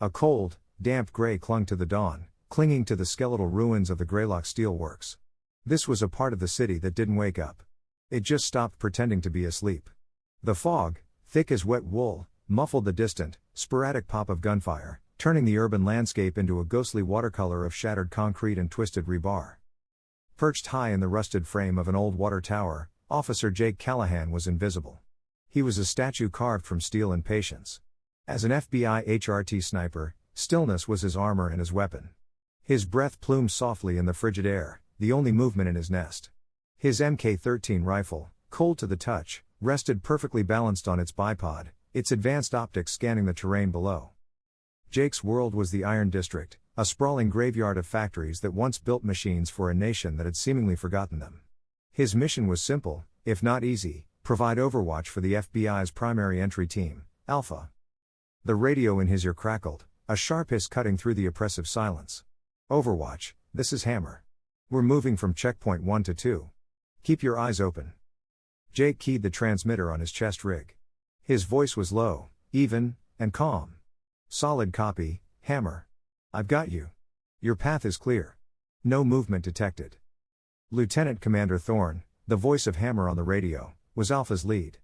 A cold, damp gray clung to the dawn, clinging to the skeletal ruins of the Greylock steelworks. This was a part of the city that didn't wake up. It just stopped pretending to be asleep. The fog, thick as wet wool, muffled the distant, sporadic pop of gunfire, turning the urban landscape into a ghostly watercolor of shattered concrete and twisted rebar. Perched high in the rusted frame of an old water tower, Officer Jake Callahan was invisible. He was a statue carved from steel and patience. As an FBI HRT sniper, stillness was his armor and his weapon. His breath plumed softly in the frigid air, the only movement in his nest. His Mk-13 rifle, cold to the touch, rested perfectly balanced on its bipod, its advanced optics scanning the terrain below. Jake's world was the Iron District, a sprawling graveyard of factories that once built machines for a nation that had seemingly forgotten them. His mission was simple, if not easy: provide overwatch for the FBI's primary entry team, Alpha. The radio in his ear crackled, a sharp hiss cutting through the oppressive silence. Overwatch, this is Hammer. We're moving from checkpoint 1 to 2. Keep your eyes open. Jake keyed the transmitter on his chest rig. His voice was low, even, and calm. Solid copy, Hammer. I've got you. Your path is clear. No movement detected. Lieutenant Commander Thorne, the voice of Hammer on the radio, was Alpha's lead.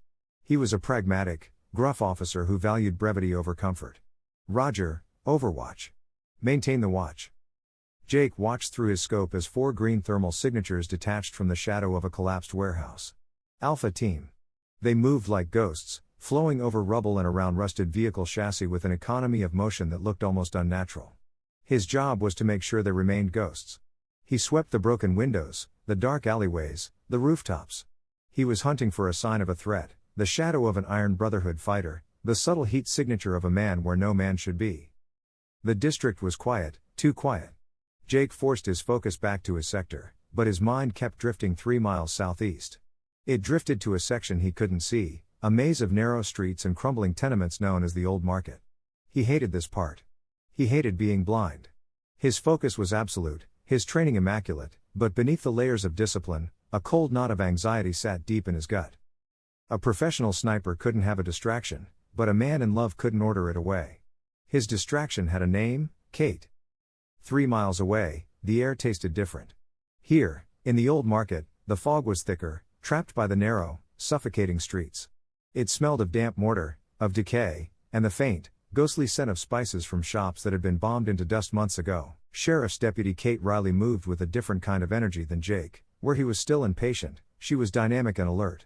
He was a pragmatic, gruff officer who valued brevity over comfort. Roger, Overwatch. Maintain the watch. Jake watched through his scope as 4 green thermal signatures detached from the shadow of a collapsed warehouse. Alpha Team. They moved like ghosts, flowing over rubble and around rusted vehicle chassis with an economy of motion that looked almost unnatural. His job was to make sure they remained ghosts. He swept the broken windows, the dark alleyways, the rooftops. He was hunting for a sign of a threat, the shadow of an Iron Brotherhood fighter, the subtle heat signature of a man where no man should be. The district was quiet, too quiet. Jake forced his focus back to his sector, but his mind kept drifting 3 miles southeast. It drifted to a section he couldn't see, a maze of narrow streets and crumbling tenements known as the Old Market. He hated this part. He hated being blind. His focus was absolute, his training immaculate, but beneath the layers of discipline, a cold knot of anxiety sat deep in his gut. A professional sniper couldn't have a distraction, but a man in love couldn't order it away. His distraction had a name: Kate. 3 miles away, the air tasted different. Here, in the Old Market, the fog was thicker, trapped by the narrow, suffocating streets. It smelled of damp mortar, of decay, and the faint, ghostly scent of spices from shops that had been bombed into dust months ago. Sheriff's Deputy Kate Riley moved with a different kind of energy than Jake. Where he was still and patient, she was dynamic and alert.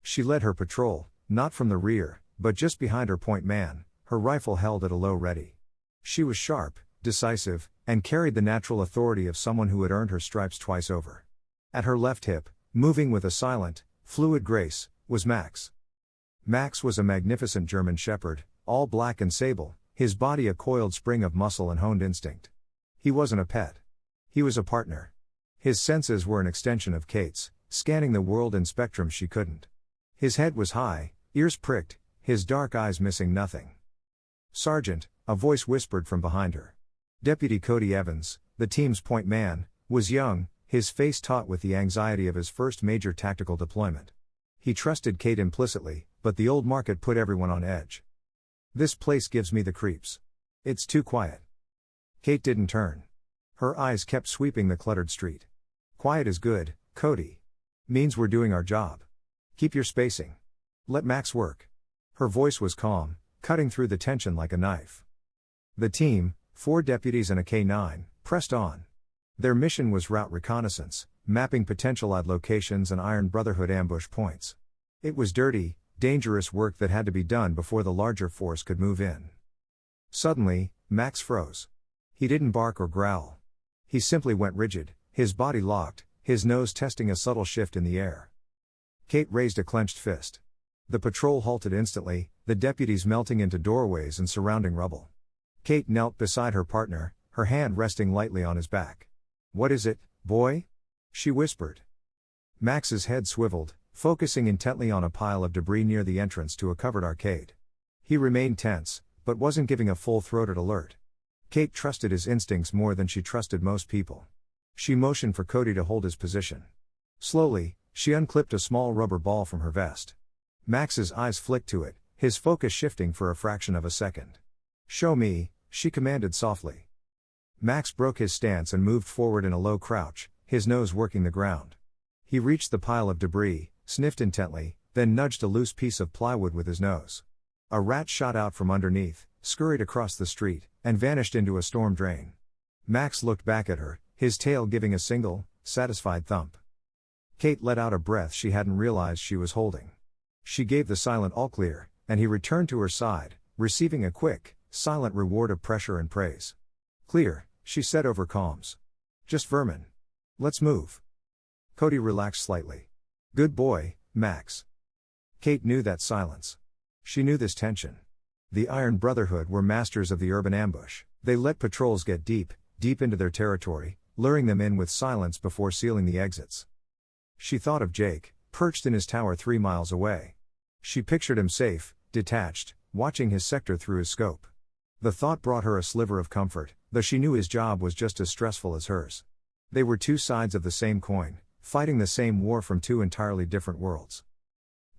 She led her patrol, not from the rear, but just behind her point man, her rifle held at a low ready. She was sharp, decisive, and carried the natural authority of someone who had earned her stripes twice over. At her left hip, moving with a silent, fluid grace, was Max. Max was a magnificent German shepherd, all black and sable, his body a coiled spring of muscle and honed instinct. He wasn't a pet. He was a partner. His senses were an extension of Kate's, scanning the world in spectrums she couldn't. His head was high, ears pricked, his dark eyes missing nothing. "Sergeant," a voice whispered from behind her. Deputy Cody Evans, the team's point man, was young, his face taut with the anxiety of his first major tactical deployment. He trusted Kate implicitly, but the Old Market put everyone on edge. "This place gives me the creeps. It's too quiet." Kate didn't turn. Her eyes kept sweeping the cluttered street. "Quiet is good, Cody. Means we're doing our job. Keep your spacing. Let Max work." Her voice was calm, cutting through the tension like a knife. The team, 4 deputies and a K-9, pressed on. Their mission was route reconnaissance, mapping potential odd locations and Iron Brotherhood ambush points. It was dirty, dangerous work that had to be done before the larger force could move in. Suddenly, Max froze. He didn't bark or growl. He simply went rigid, his body locked, his nose testing a subtle shift in the air. Kate raised a clenched fist. The patrol halted instantly, the deputies melting into doorways and surrounding rubble. Kate knelt beside her partner, her hand resting lightly on his back. "What is it, boy?" she whispered. Max's head swiveled, focusing intently on a pile of debris near the entrance to a covered arcade. He remained tense, but wasn't giving a full-throated alert. Kate trusted his instincts more than she trusted most people. She motioned for Cody to hold his position. Slowly, she unclipped a small rubber ball from her vest. Max's eyes flicked to it, his focus shifting for a fraction of a second. "Show me," she commanded softly. Max broke his stance and moved forward in a low crouch, his nose working the ground. He reached the pile of debris, sniffed intently, then nudged a loose piece of plywood with his nose. A rat shot out from underneath, scurried across the street, and vanished into a storm drain. Max looked back at her, his tail giving a single, satisfied thump. Kate let out a breath she hadn't realized she was holding. She gave the silent all clear, and he returned to her side, receiving a quick, silent reward of pressure and praise. Clear, she said over comms. Just vermin. Let's move. Cody relaxed slightly. Good boy, Max. Kate knew that silence. She knew this tension. The Iron Brotherhood were masters of the urban ambush. They let patrols get deep, deep into their territory, luring them in with silence before sealing the exits. She thought of Jake, perched in his tower 3 miles away. She pictured him safe, detached, watching his sector through his scope. The thought brought her a sliver of comfort, though she knew his job was just as stressful as hers. They were two sides of the same coin, fighting the same war from two entirely different worlds.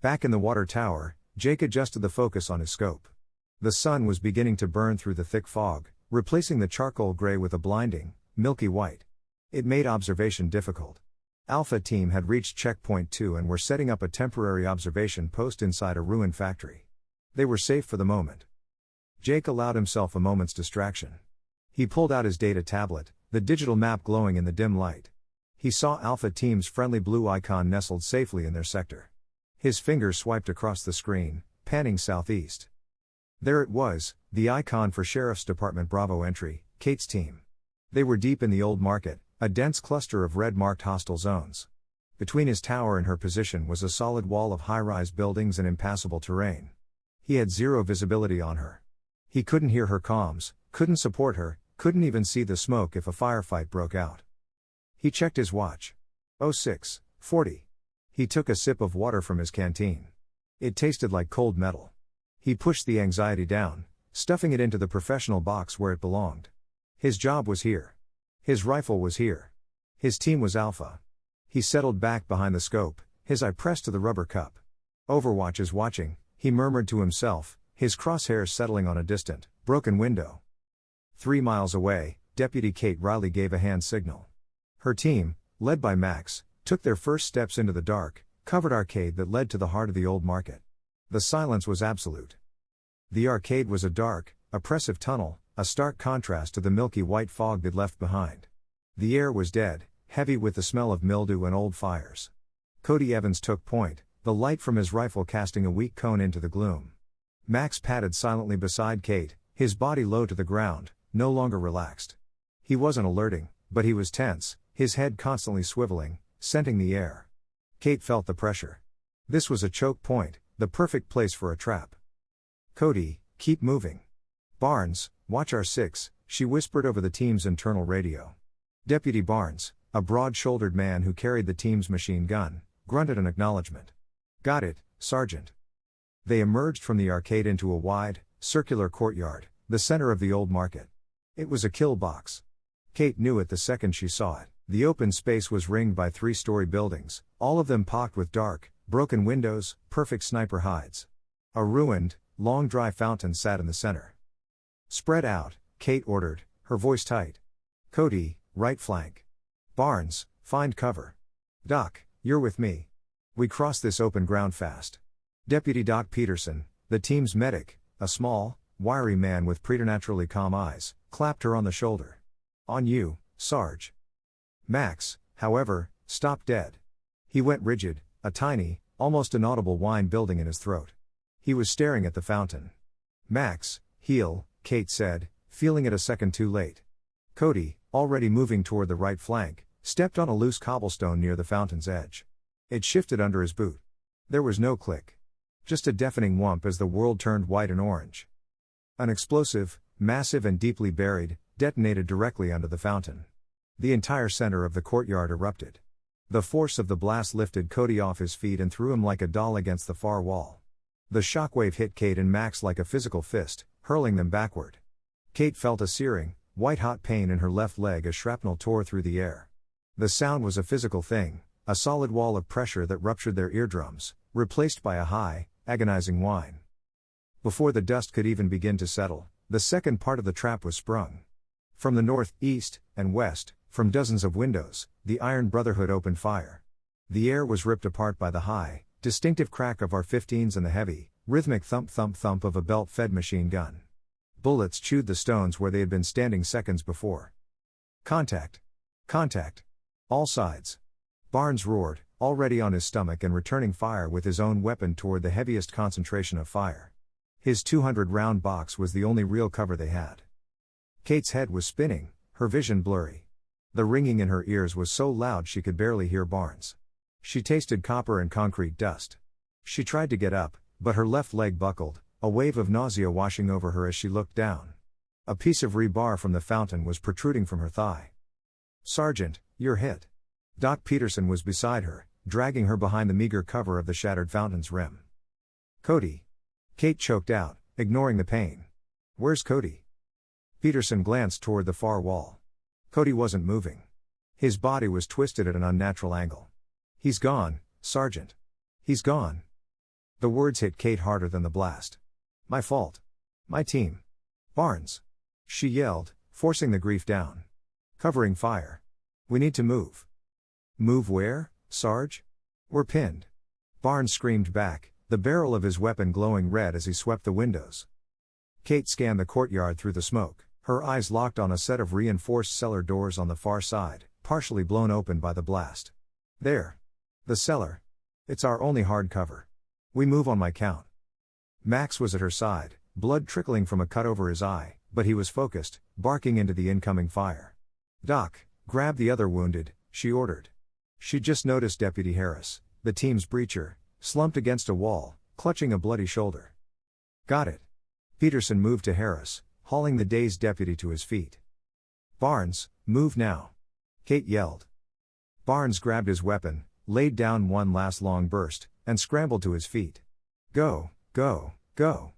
Back in the water tower, Jake adjusted the focus on his scope. The sun was beginning to burn through the thick fog, replacing the charcoal gray with a blinding, milky white. It made observation difficult. Alpha Team had reached Checkpoint 2 and were setting up a temporary observation post inside a ruined factory. They were safe for the moment. Jake allowed himself a moment's distraction. He pulled out his data tablet, the digital map glowing in the dim light. He saw Alpha Team's friendly blue icon nestled safely in their sector. His fingers swiped across the screen, panning southeast. There it was, the icon for Sheriff's Department Bravo entry, Kate's team. They were deep in the old market, a dense cluster of red-marked hostile zones. Between his tower and her position was a solid wall of high-rise buildings and impassable terrain. He had zero visibility on her. He couldn't hear her comms, couldn't support her, couldn't even see the smoke if a firefight broke out. He checked his watch. 06:40. He took a sip of water from his canteen. It tasted like cold metal. He pushed the anxiety down, stuffing it into the professional box where it belonged. His job was here. His rifle was here. His team was Alpha. He settled back behind the scope, his eye pressed to the rubber cup. Overwatch is watching, he murmured to himself, his crosshairs settling on a distant, broken window. 3 miles away, Deputy Kate Riley gave a hand signal. Her team, led by Max, took their first steps into the dark, covered arcade that led to the heart of the old market. The silence was absolute. The arcade was a dark, oppressive tunnel, a stark contrast to the milky white fog they'd left behind. The air was dead, heavy with the smell of mildew and old fires. Cody Evans took point, the light from his rifle casting a weak cone into the gloom. Max padded silently beside Kate, his body low to the ground, no longer relaxed. He wasn't alerting, but he was tense, his head constantly swiveling, scenting the air. Kate felt the pressure. This was a choke point, the perfect place for a trap. Cody, keep moving. Barnes, watch R6, she whispered over the team's internal radio. Deputy Barnes, a broad-shouldered man who carried the team's machine gun, grunted an acknowledgement. Got it, Sergeant. They emerged from the arcade into a wide, circular courtyard, the center of the old market. It was a kill box. Kate knew it the second she saw it. The open space was ringed by 3-story buildings, all of them pocked with dark, broken windows, perfect sniper hides. A ruined, long dry fountain sat in the center. Spread out, Kate ordered, her voice tight. Cody, right flank. Barnes, find cover. Doc, you're with me. We cross this open ground fast. Deputy Doc Peterson, the team's medic, a small, wiry man with preternaturally calm eyes, clapped her on the shoulder. On you, Sarge. Max, however, stopped dead. He went rigid, a tiny, almost inaudible whine building in his throat. He was staring at the fountain. Max, heal, Kate said, feeling it a second too late. Cody, already moving toward the right flank, stepped on a loose cobblestone near the fountain's edge. It shifted under his boot. There was no click. Just a deafening whump as the world turned white and orange. An explosive, massive and deeply buried, detonated directly under the fountain. The entire center of the courtyard erupted. The force of the blast lifted Cody off his feet and threw him like a doll against the far wall. The shockwave hit Kate and Max like a physical fist, hurling them backward. Kate felt a searing, white-hot pain in her left leg as shrapnel tore through the air. The sound was a physical thing, a solid wall of pressure that ruptured their eardrums, replaced by a high, agonizing whine. Before the dust could even begin to settle, the second part of the trap was sprung. From the north, east, and west, from dozens of windows, the Iron Brotherhood opened fire. The air was ripped apart by the high, distinctive crack of AR-15s and the heavy, rhythmic thump-thump-thump of a belt-fed machine gun. Bullets chewed the stones where they had been standing seconds before. Contact! Contact! All sides! Barnes roared, already on his stomach and returning fire with his own weapon toward the heaviest concentration of fire. His 200-round box was the only real cover they had. Kate's head was spinning, her vision blurry. The ringing in her ears was so loud she could barely hear Barnes. She tasted copper and concrete dust. She tried to get up, but her left leg buckled, a wave of nausea washing over her as she looked down. A piece of rebar from the fountain was protruding from her thigh. "Sergeant, you're hit." Doc Peterson was beside her, dragging her behind the meager cover of the shattered fountain's rim. "Cody." Kate choked out, ignoring the pain. "Where's Cody?" Peterson glanced toward the far wall. Cody wasn't moving. His body was twisted at an unnatural angle. "He's gone, Sergeant. He's gone." The words hit Kate harder than the blast. "My fault. My team. Barnes." She yelled, forcing the grief down. "Covering fire. We need to move." "Move where, Sarge? We're pinned." Barnes screamed back, the barrel of his weapon glowing red as he swept the windows. Kate scanned the courtyard through the smoke, her eyes locked on a set of reinforced cellar doors on the far side, partially blown open by the blast. "There. The cellar. It's our only hard cover. We move on my count." Max was at her side, blood trickling from a cut over his eye, but he was focused, barking into the incoming fire. "Doc, grab the other wounded," she ordered. She just noticed Deputy Harris, the team's breacher, slumped against a wall, clutching a bloody shoulder. "Got it." Peterson moved to Harris, hauling the dazed deputy to his feet. "Barnes, move now," Kate yelled. Barnes grabbed his weapon, laid down one last long burst, and scrambled to his feet. "Go, go, go."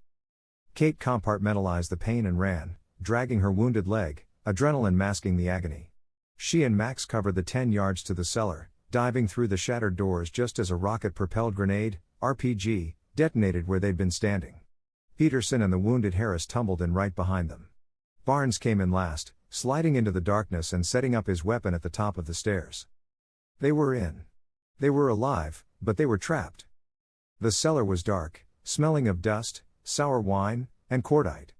Kate compartmentalized the pain and ran, dragging her wounded leg, adrenaline masking the agony. She and Max covered the 10 yards to the cellar, diving through the shattered doors just as a rocket-propelled grenade, RPG, detonated where they'd been standing. Peterson and the wounded Harris tumbled in right behind them. Barnes came in last, sliding into the darkness and setting up his weapon at the top of the stairs. They were in. They were alive, but they were trapped. The cellar was dark, smelling of dust, sour wine, and cordite.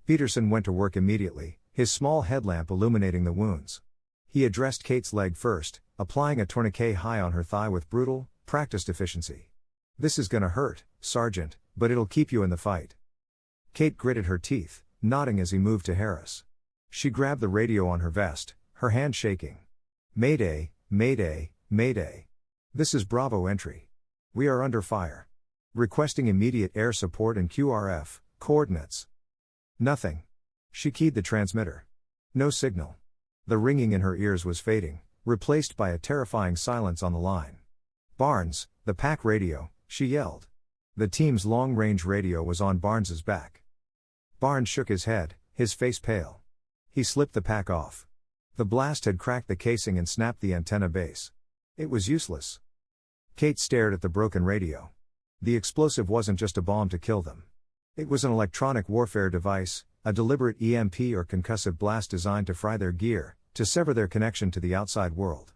Peterson went to work immediately, his small headlamp illuminating the wounds. He addressed Kate's leg first, applying a tourniquet high on her thigh with brutal, practiced efficiency. "This is gonna hurt, Sergeant, but it'll keep you in the fight." Kate gritted her teeth, nodding as he moved to Harris. She grabbed the radio on her vest, her hand shaking. "Mayday, Mayday, Mayday. This is Bravo entry. We are under fire. Requesting immediate air support and QRF, coordinates." Nothing. She keyed the transmitter. No signal. The ringing in her ears was fading, replaced by a terrifying silence on the line. "Barnes, the pack radio," she yelled. The team's long-range radio was on Barnes's back. Barnes shook his head, his face pale. He slipped the pack off. The blast had cracked the casing and snapped the antenna base. It was useless. Kate stared at the broken radio. The explosive wasn't just a bomb to kill them. It was an electronic warfare device, a deliberate EMP or concussive blast designed to fry their gear, to sever their connection to the outside world.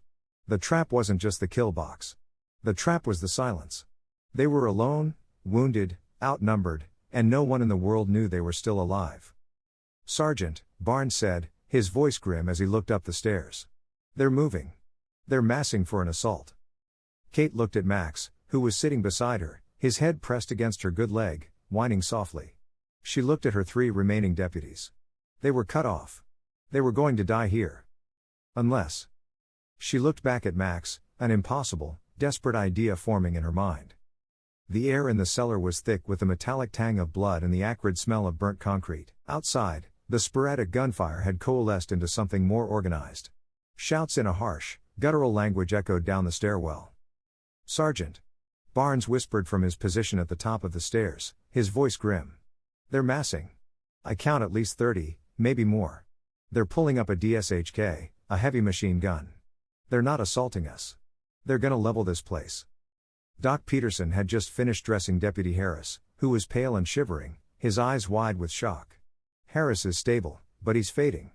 The trap wasn't just the kill box. The trap was the silence. They were alone, wounded, outnumbered, and no one in the world knew they were still alive. "Sergeant," Barnes said, his voice grim as he looked up the stairs. "They're moving. They're massing for an assault." Kate looked at Max, who was sitting beside her, his head pressed against her good leg, whining softly. She looked at her 3 remaining deputies. They were cut off. They were going to die here. Unless. She looked back at Max, an impossible, desperate idea forming in her mind. The air in the cellar was thick with the metallic tang of blood and the acrid smell of burnt concrete. Outside, the sporadic gunfire had coalesced into something more organized. Shouts in a harsh, guttural language echoed down the stairwell. "Sergeant," Barnes whispered from his position at the top of the stairs, his voice grim. "They're massing. I count at least 30, maybe more. They're pulling up a DSHK, a heavy machine gun. They're not assaulting us. They're gonna level this place." Doc Peterson had just finished dressing Deputy Harris, who was pale and shivering, his eyes wide with shock. Harris is stable, but he's fading.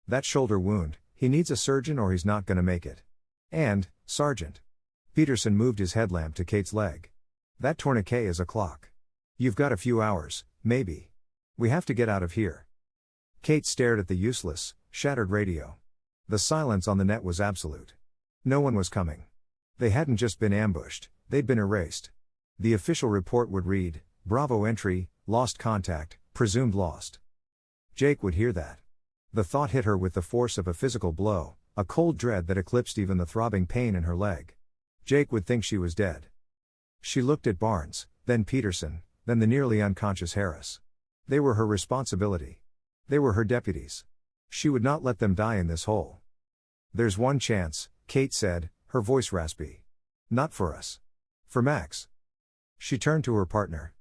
That shoulder wound, he needs a surgeon or he's not gonna make it. And, Sergeant. Peterson moved his headlamp to Kate's leg. That tourniquet is a clock. You've got a few hours, maybe. We have to get out of here. Kate stared at the useless, shattered radio. The silence on the net was absolute. No one was coming. They hadn't just been ambushed, they'd been erased. The official report would read, Bravo entry, lost contact, presumed lost. Jake would hear that. The thought hit her with the force of a physical blow, a cold dread that eclipsed even the throbbing pain in her leg. Jake would think she was dead. She looked at Barnes, then Peterson, then the nearly unconscious Harris. They were her responsibility. They were her deputies. She would not let them die in this hole. There's one chance, Kate said, her voice raspy. Not for us. For Max. She turned to her partner.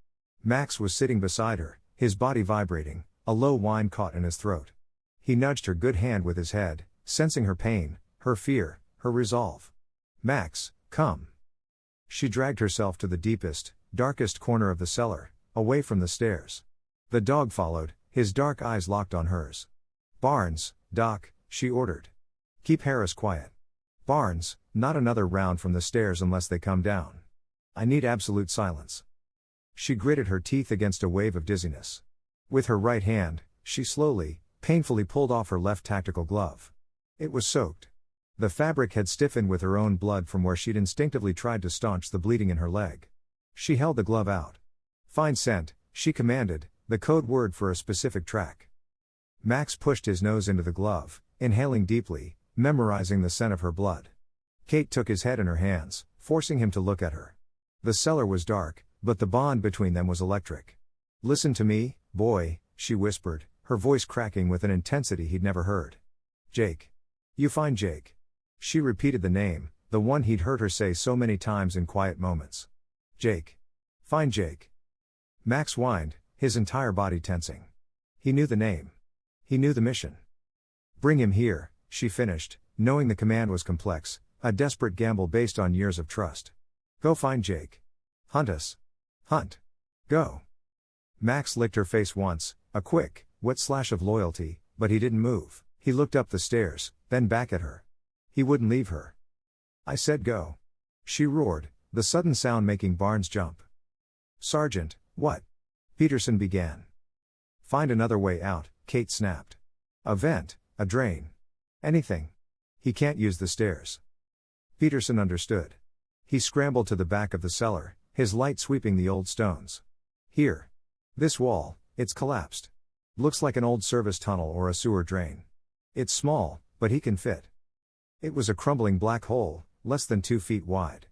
Max was sitting beside her, his body vibrating, a low whine caught in his throat. He nudged her good hand with his head, sensing her pain, her fear, her resolve. Max, come. She dragged herself to the deepest, darkest corner of the cellar, away from the stairs. The dog followed, his dark eyes locked on hers. Barnes, Doc, she ordered. Keep Harris quiet. Barnes, not another round from the stairs unless they come down. I need absolute silence. She gritted her teeth against a wave of dizziness. With her right hand, she slowly, painfully pulled off her left tactical glove. It was soaked. The fabric had stiffened with her own blood from where she'd instinctively tried to staunch the bleeding in her leg. She held the glove out. Fine scent, she commanded, the code word for a specific track. Max pushed his nose into the glove, inhaling deeply, memorizing the scent of her blood. Kate took his head in her hands, forcing him to look at her. The cellar was dark, but the bond between them was electric. Listen to me, boy, she whispered, her voice cracking with an intensity he'd never heard. Jake. You find Jake. She repeated the name, the one he'd heard her say so many times in quiet moments. Jake. Find Jake. Max whined, his entire body tensing. He knew the name. He knew the mission. Bring him here, she finished, knowing the command was complex, a desperate gamble based on years of trust. Go find Jake. Hunt us. Hunt. Go. Max licked her face once, a quick, wet slash of loyalty, but he didn't move. He looked up the stairs, then back at her. He wouldn't leave her. I said go. She roared, the sudden sound making Barnes jump. Sergeant, what? Peterson began. Find another way out, Kate snapped. A vent, a drain. Anything. He can't use the stairs. Peterson understood. He scrambled to the back of the cellar, his light sweeping the old stones. Here. This wall, it's collapsed. Looks like an old service tunnel or a sewer drain. It's small, but he can fit. It was a crumbling black hole, less than 2 feet wide.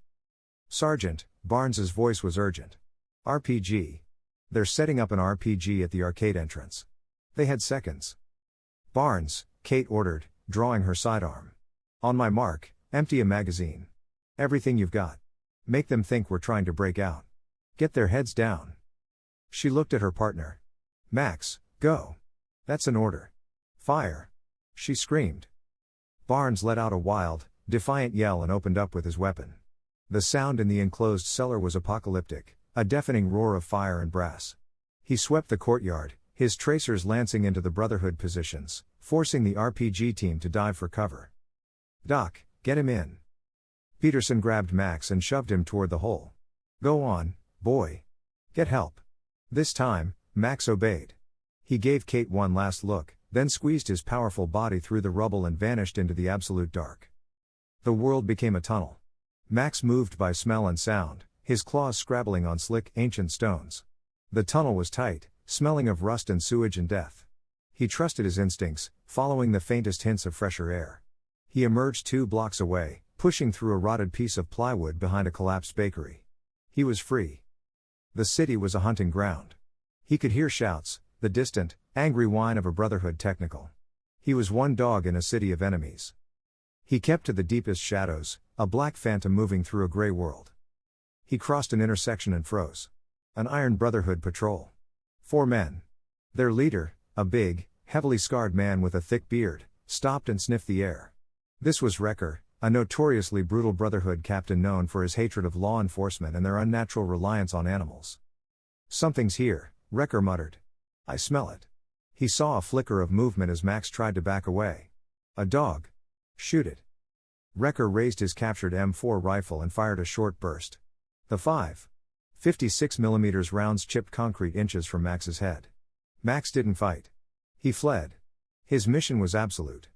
Sergeant, Barnes's voice was urgent. RPG. They're setting up an RPG at the arcade entrance. They had seconds. Barnes, Kate ordered, drawing her sidearm. On my mark, empty a magazine. Everything you've got. Make them think we're trying to break out. Get their heads down. She looked at her partner. Max, go. That's an order. Fire. She screamed. Barnes let out a wild, defiant yell and opened up with his weapon. The sound in the enclosed cellar was apocalyptic, a deafening roar of fire and brass. He swept the courtyard, his tracers lancing into the Brotherhood positions, forcing the RPG team to dive for cover. Doc, get him in. Peterson grabbed Max and shoved him toward the hole. Go on, boy. Get help. This time, Max obeyed. He gave Kate one last look, then squeezed his powerful body through the rubble and vanished into the absolute dark. The world became a tunnel. Max moved by smell and sound, his claws scrabbling on slick, ancient stones. The tunnel was tight, smelling of rust and sewage and death. He trusted his instincts, following the faintest hints of fresher air. He emerged 2 blocks away, pushing through a rotted piece of plywood behind a collapsed bakery. He was free. The city was a hunting ground. He could hear shouts, the distant, angry whine of a Brotherhood technical. He was one dog in a city of enemies. He kept to the deepest shadows, a black phantom moving through a gray world. He crossed an intersection and froze. An Iron Brotherhood patrol. 4 men. Their leader, a big, heavily scarred man with a thick beard, stopped and sniffed the air. This was Wrecker, a notoriously brutal Brotherhood captain known for his hatred of law enforcement and their unnatural reliance on animals. Something's here, Wrecker muttered. I smell it. He saw a flicker of movement as Max tried to back away. A dog. Shoot it. Wrecker raised his captured M4 rifle and fired a short burst. The 5.56mm rounds chipped concrete inches from Max's head. Max didn't fight. He fled. His mission was absolute.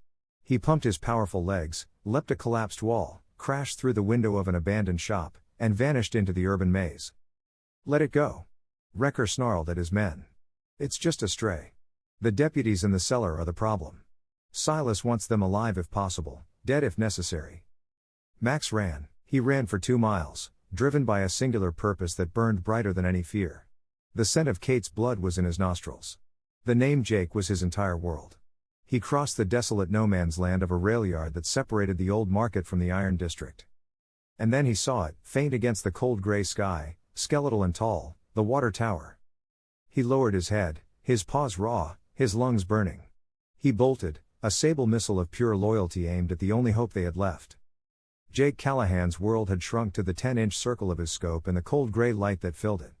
He pumped his powerful legs, leapt a collapsed wall, crashed through the window of an abandoned shop, and vanished into the urban maze. Let it go. Wrecker snarled at his men. It's just a stray. The deputies in the cellar are the problem. Silas wants them alive if possible, dead if necessary. Max ran. He ran for 2 miles, driven by a singular purpose that burned brighter than any fear. The scent of Kate's blood was in his nostrils. The name Jake was his entire world. He crossed the desolate no-man's land of a rail yard that separated the old market from the iron district. And then he saw it, faint against the cold gray sky, skeletal and tall, the water tower. He lowered his head, his paws raw, his lungs burning. He bolted, a sable missile of pure loyalty aimed at the only hope they had left. Jake Callahan's world had shrunk to the 10-inch circle of his scope and the cold gray light that filled it.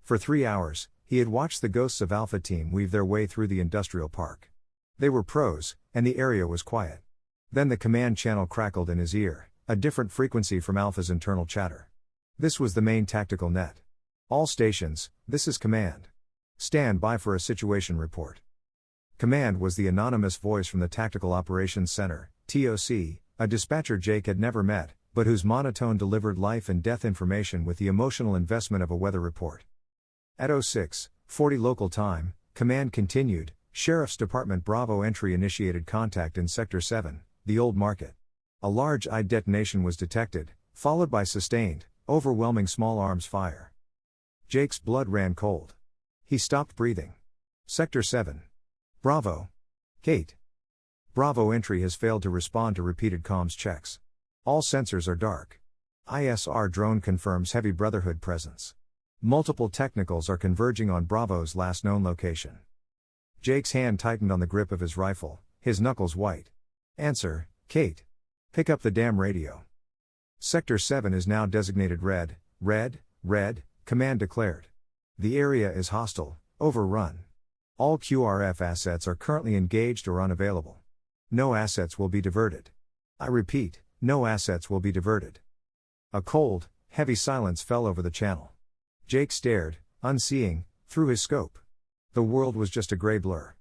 For 3 hours, he had watched the ghosts of Alpha Team weave their way through the industrial park. They were pros, and the area was quiet. Then the command channel crackled in his ear, a different frequency from Alpha's internal chatter. This was the main tactical net. All stations, this is command. Stand by for a situation report. Command was the anonymous voice from the Tactical Operations Center, TOC, a dispatcher Jake had never met, but whose monotone delivered life and death information with the emotional investment of a weather report. At 06:40 local time, command continued, Sheriff's Department Bravo entry initiated contact in Sector 7, the old market. A large I detonation was detected, followed by sustained, overwhelming small arms fire. Jake's blood ran cold. He stopped breathing. Sector 7. Bravo. Kate. Bravo entry has failed to respond to repeated comms checks. All sensors are dark. ISR drone confirms heavy Brotherhood presence. Multiple technicals are converging on Bravo's last known location. Jake's hand tightened on the grip of his rifle, his knuckles white. Answer, Kate. Pick up the damn radio. Sector 7 is now designated red, command declared. The area is hostile, overrun. All QRF assets are currently engaged or unavailable. No assets will be diverted. I repeat, no assets will be diverted. A cold, heavy silence fell over the channel. Jake stared, unseeing, through his scope. The world was just a gray blur.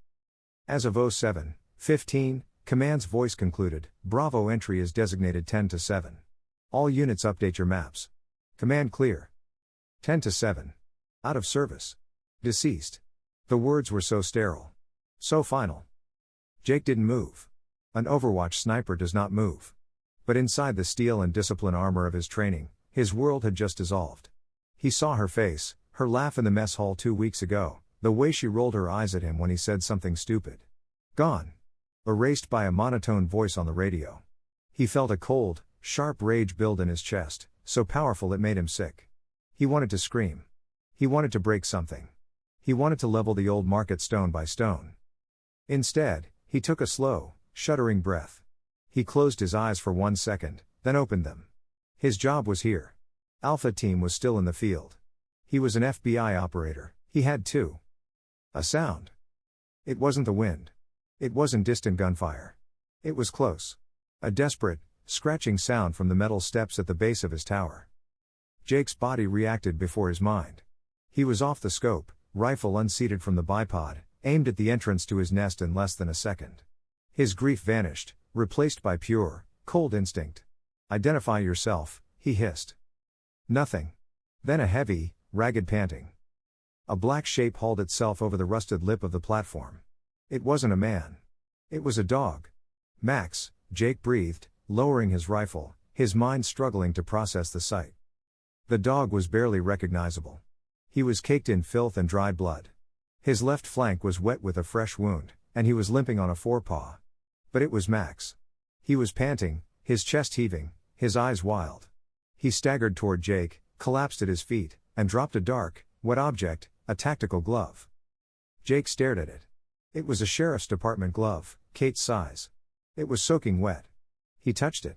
As of 07:15, command's voice concluded, Bravo entry is designated 10-7. All units update your maps. Command clear. 10-7. Out of service. Deceased. The words were so sterile. So final. Jake didn't move. An Overwatch sniper does not move. But inside the steel and discipline armor of his training, his world had just dissolved. He saw her face, her laugh in the mess hall 2 weeks ago, the way she rolled her eyes at him when he said something stupid. Gone. Erased by a monotone voice on the radio. He felt a cold, sharp rage build in his chest, so powerful it made him sick. He wanted to scream. He wanted to break something. He wanted to level the old market stone by stone. Instead, he took a slow, shuddering breath. He closed his eyes for 1 second, then opened them. His job was here. Alpha Team was still in the field. He was an FBI operator, he had to. A sound. It wasn't the wind. It wasn't distant gunfire. It was close. A desperate, scratching sound from the metal steps at the base of his tower. Jake's body reacted before his mind. He was off the scope, rifle unseated from the bipod, aimed at the entrance to his nest in less than a second. His grief vanished, replaced by pure, cold instinct. Identify yourself, he hissed. Nothing. Then a heavy, ragged panting. A black shape hauled itself over the rusted lip of the platform. It wasn't a man. It was a dog. Max, Jake breathed, lowering his rifle, his mind struggling to process the sight. The dog was barely recognizable. He was caked in filth and dried blood. His left flank was wet with a fresh wound, and he was limping on a forepaw. But it was Max. He was panting, his chest heaving, his eyes wild. He staggered toward Jake, collapsed at his feet, and dropped a dark, wet object, a tactical glove. Jake stared at it. It was a sheriff's department glove, Kate's size. It was soaking wet. He touched it.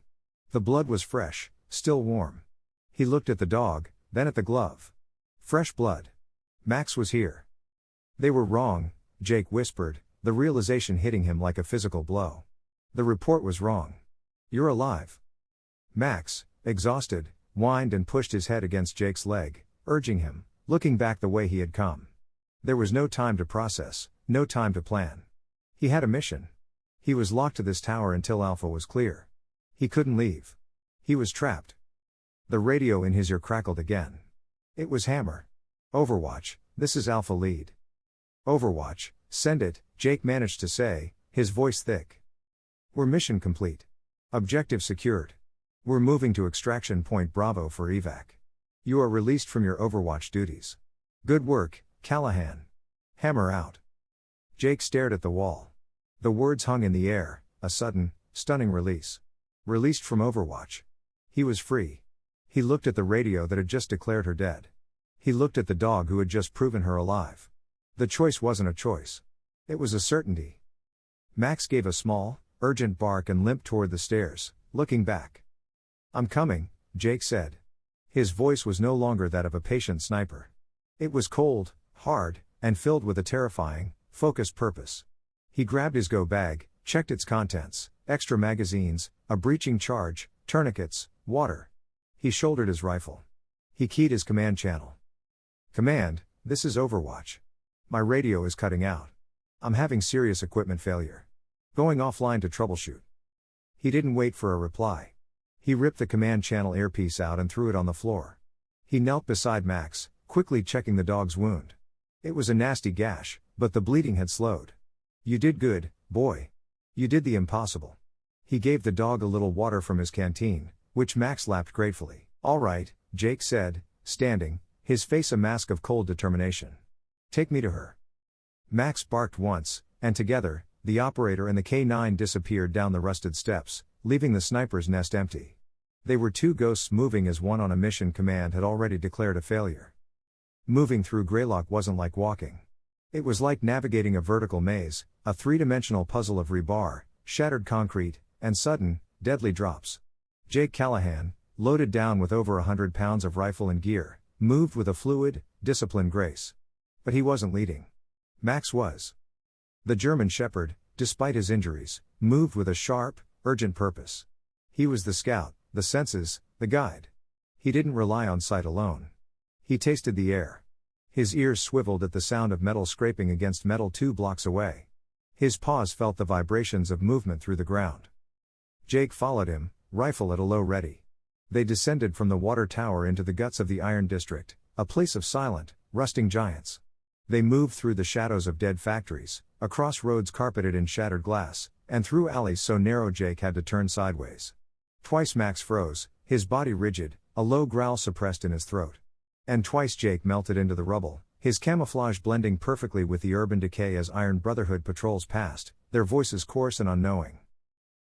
The blood was fresh, still warm. He looked at the dog, then at the glove. Fresh blood. Max was here. They were wrong, Jake whispered, the realization hitting him like a physical blow. The report was wrong. "You're alive." Max, exhausted, whined and pushed his head against Jake's leg, urging him, looking back the way he had come. There was no time to process, no time to plan. He had a mission. He was locked to this tower until Alpha was clear. He couldn't leave. He was trapped. The radio in his ear crackled again. It was Hammer. "Overwatch, this is Alpha Lead." "Overwatch, send it," Jake managed to say, his voice thick. "We're mission complete. Objective secured. We're moving to extraction point Bravo for evac. You are released from your Overwatch duties. Good work, Callahan. Hammer out." Jake stared at the wall. The words hung in the air, a sudden, stunning release. Released from Overwatch. He was free. He looked at the radio that had just declared her dead. He looked at the dog who had just proven her alive. The choice wasn't a choice. It was a certainty. Max gave a small, urgent bark and limped toward the stairs, looking back. "I'm coming," Jake said. His voice was no longer that of a patient sniper. It was cold, hard, and filled with a terrifying, focused purpose. He grabbed his go bag, checked its contents, extra magazines, a breaching charge, tourniquets, water. He shouldered his rifle. He keyed his command channel. "Command, this is Overwatch. My radio is cutting out. I'm having serious equipment failure. Going offline to troubleshoot." He didn't wait for a reply. He ripped the command channel earpiece out and threw it on the floor. He knelt beside Max, quickly checking the dog's wound. It was a nasty gash, but the bleeding had slowed. "You did good, boy. You did the impossible." He gave the dog a little water from his canteen, which Max lapped gratefully. "All right," Jake said, standing, his face a mask of cold determination. "Take me to her." Max barked once, and together, the operator and the K9 disappeared down the rusted steps, leaving the sniper's nest empty. They were two ghosts moving as one on a mission command had already declared a failure. Moving through Greylock wasn't like walking. It was like navigating a vertical maze, a three-dimensional puzzle of rebar, shattered concrete, and sudden, deadly drops. Jake Callahan, loaded down with over 100 pounds of rifle and gear, moved with a fluid, disciplined grace. But he wasn't leading. Max was. The German shepherd, despite his injuries, moved with a sharp, urgent purpose. He was the scout, the senses, the guide. He didn't rely on sight alone. He tasted the air. His ears swiveled at the sound of metal scraping against metal 2 blocks away. His paws felt the vibrations of movement through the ground. Jake followed him, rifle at a low ready. They descended from the water tower into the guts of the Iron District, a place of silent, rusting giants. They moved through the shadows of dead factories, across roads carpeted in shattered glass, and through alleys so narrow Jake had to turn sideways. Twice Max froze, his body rigid, a low growl suppressed in his throat. And twice Jake melted into the rubble, his camouflage blending perfectly with the urban decay as Iron Brotherhood patrols passed, their voices coarse and unknowing.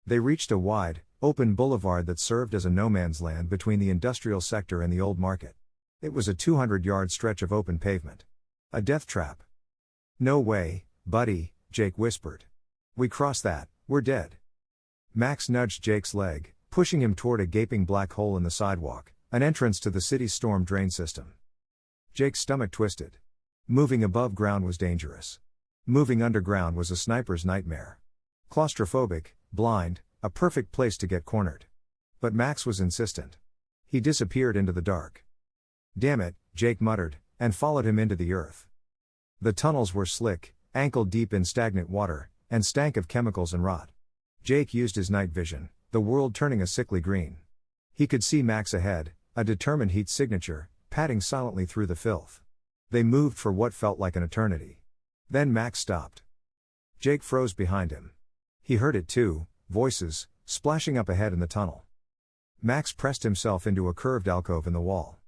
They reached a wide, open boulevard that served as a no-man's land between the industrial sector and the old market. It was a 200-yard stretch of open pavement. A death trap. "No way, buddy," Jake whispered. "We cross that, we're dead." Max nudged Jake's leg, pushing him toward a gaping black hole in the sidewalk, an entrance to the city's storm drain system. Jake's stomach twisted. Moving above ground was dangerous. Moving underground was a sniper's nightmare. Claustrophobic, blind, a perfect place to get cornered. But Max was insistent. He disappeared into the dark. "Damn it," Jake muttered, and followed him into the earth. The tunnels were slick, ankle deep in stagnant water, and stank of chemicals and rot. Jake used his night vision, the world turning a sickly green. He could see Max ahead, a determined heat signature, padding silently through the filth. They moved for what felt like an eternity. Then Max stopped. Jake froze behind him. He heard it too, voices, splashing up ahead in the tunnel. Max pressed himself into a curved alcove in the wall.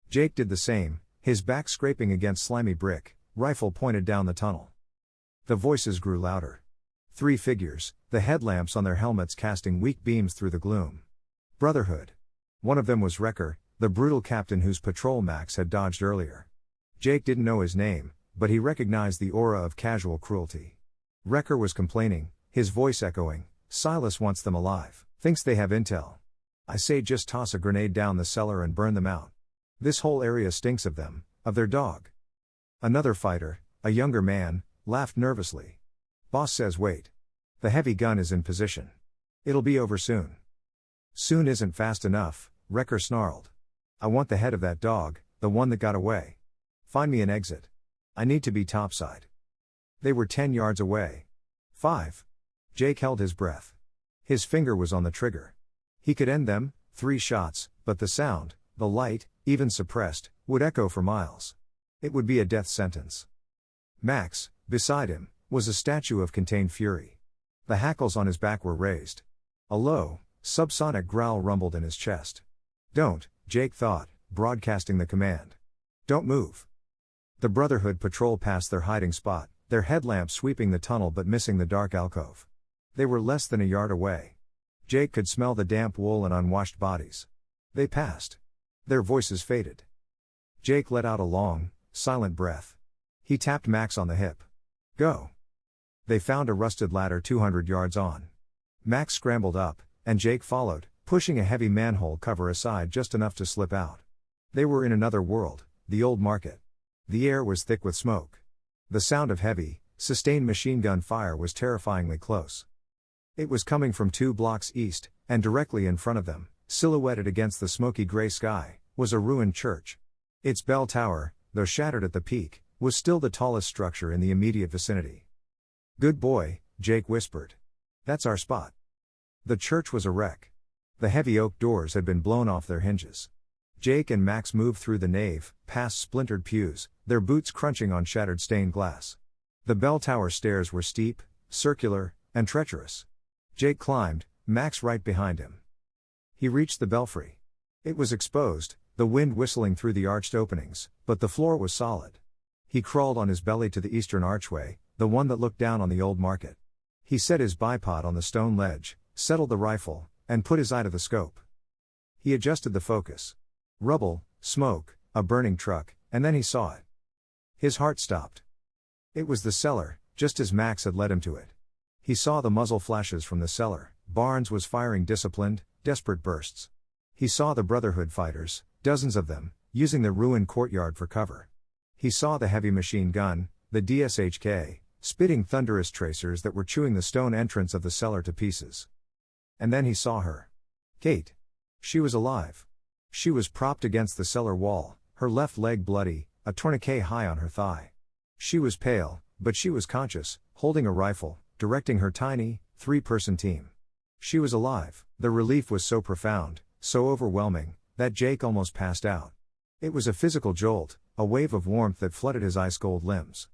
Jake did the same, his back scraping against slimy brick, rifle pointed down the tunnel. The voices grew louder. 3 figures, the headlamps on their helmets casting weak beams through the gloom. Brotherhood. One of them was Wrecker, the brutal captain whose patrol Max had dodged earlier. Jake didn't know his name, but he recognized the aura of casual cruelty. Wrecker was complaining, his voice echoing, "Silas wants them alive, thinks they have intel. I say just toss a grenade down the cellar and burn them out. This whole area stinks of them, of their dog." Another fighter, a younger man, laughed nervously. Boss says wait. The heavy gun is in position. It'll be over soon. Soon isn't fast enough, Wrecker snarled. I want the head of that dog, the one that got away. Find me an exit. I need to be topside. They were 10 yards away. 5. Jake held his breath. His finger was on the trigger. He could end them, 3 shots, but the sound, the light, even suppressed, would echo for miles. It would be a death sentence. Max, beside him, was a statue of contained fury. The hackles on his back were raised. A low, subsonic growl rumbled in his chest. Don't, Jake thought, broadcasting the command. Don't move. The Brotherhood patrol passed their hiding spot, their headlamps sweeping the tunnel but missing the dark alcove. They were less than a yard away. Jake could smell the damp wool and unwashed bodies. They passed. Their voices faded. Jake let out a long, silent breath. He tapped Max on the hip. Go. They found a rusted ladder 200 yards on. Max scrambled up, and Jake followed, pushing a heavy manhole cover aside just enough to slip out. They were in another world, the old market. The air was thick with smoke. The sound of heavy, sustained machine gun fire was terrifyingly close. It was coming from 2 blocks east, and directly in front of them, silhouetted against the smoky gray sky, was a ruined church. Its bell tower, though shattered at the peak, was still the tallest structure in the immediate vicinity. Good boy, Jake whispered. That's our spot. The church was a wreck. The heavy oak doors had been blown off their hinges. Jake and Max moved through the nave, past splintered pews, their boots crunching on shattered stained glass. The bell tower stairs were steep, circular, and treacherous. Jake climbed, Max right behind him. He reached the belfry. It was exposed, the wind whistling through the arched openings, but the floor was solid. He crawled on his belly to the eastern archway, the one that looked down on the old market. He set his bipod on the stone ledge, settled the rifle, and put his eye to the scope. He adjusted the focus. Rubble, smoke, a burning truck, and then he saw it. His heart stopped. It was the cellar, just as Max had led him to it. He saw the muzzle flashes from the cellar. Barnes was firing disciplined, desperate bursts. He saw the Brotherhood fighters, dozens of them, using the ruined courtyard for cover. He saw the heavy machine gun, the DSHK, spitting thunderous tracers that were chewing the stone entrance of the cellar to pieces. And then he saw her. Kate. She was alive. She was propped against the cellar wall, her left leg bloody, a tourniquet high on her thigh. She was pale, but she was conscious, holding a rifle, directing her tiny, 3-person team. She was alive. The relief was so profound, so overwhelming, that Jake almost passed out. It was a physical jolt, a wave of warmth that flooded his ice-cold limbs.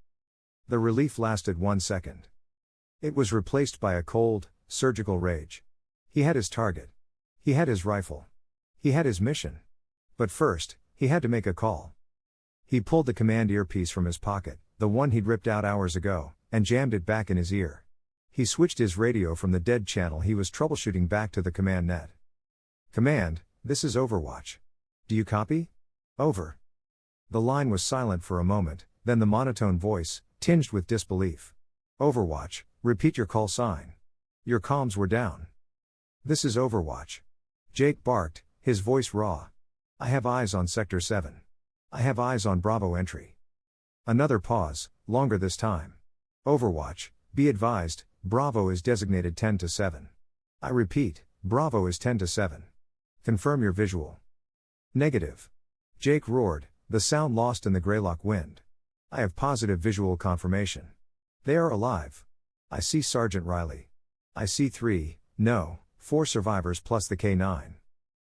The relief lasted 1 second. It was replaced by a cold, surgical rage. He had his target. He had his rifle. He had his mission. But first, he had to make a call. He pulled the command earpiece from his pocket, the one he'd ripped out hours ago, and jammed it back in his ear. He switched his radio from the dead channel he was troubleshooting back to the command net. Command, this is Overwatch. Do you copy? Over. The line was silent for a moment, then the monotone voice, tinged with disbelief. Overwatch, repeat your call sign. Your comms were down. This is Overwatch. Jake barked, his voice raw. I have eyes on Sector 7. I have eyes on Bravo entry. Another pause, longer this time. Overwatch, be advised, Bravo is designated 10-7. I repeat, Bravo is 10-7. Confirm your visual. Negative. Jake roared, the sound lost in the Greylock wind. I have positive visual confirmation. They are alive. I see Sergeant Riley. I see 4 survivors plus the K9.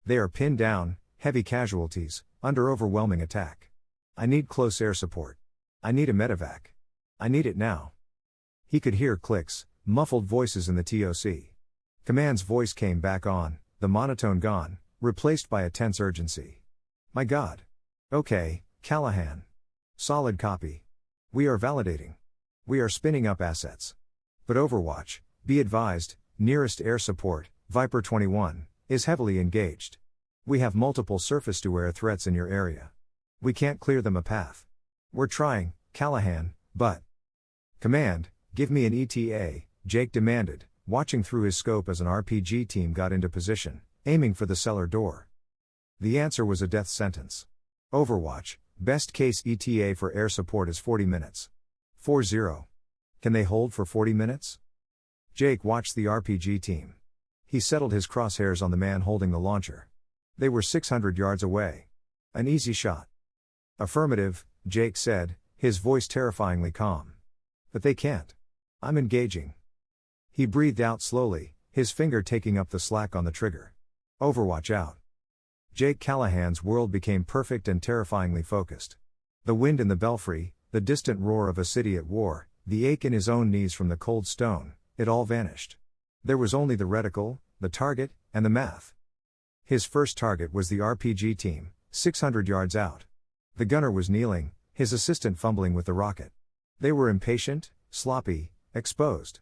They are pinned down, heavy casualties, under overwhelming attack. I need close air support. I need a medevac. I need it now. He could hear clicks, muffled voices in the TOC. Command's voice came back on, the monotone gone, replaced by a tense urgency. My God. Okay, Callahan. Solid copy. We are validating. We are spinning up assets. But Overwatch, be advised, nearest air support, Viper 21, is heavily engaged. We have multiple surface-to-air threats in your area. We can't clear them a path. We're trying, Callahan, but... Command, give me an ETA, Jake demanded, watching through his scope as an RPG team got into position, aiming for the cellar door. The answer was a death sentence. Overwatch, best case ETA for air support is 40 minutes. 40. Can they hold for 40 minutes? Jake watched the RPG team. He settled his crosshairs on the man holding the launcher. They were 600 yards away. An easy shot. Affirmative, Jake said, his voice terrifyingly calm. But they can't. I'm engaging. He breathed out slowly, his finger taking up the slack on the trigger. Overwatch out. Jake Callahan's world became perfect and terrifyingly focused. The wind in the belfry, the distant roar of a city at war, the ache in his own knees from the cold stone, it all vanished. There was only the reticle, the target, and the math. His first target was the RPG team, 600 yards out. The gunner was kneeling, his assistant fumbling with the rocket. They were impatient, sloppy, exposed.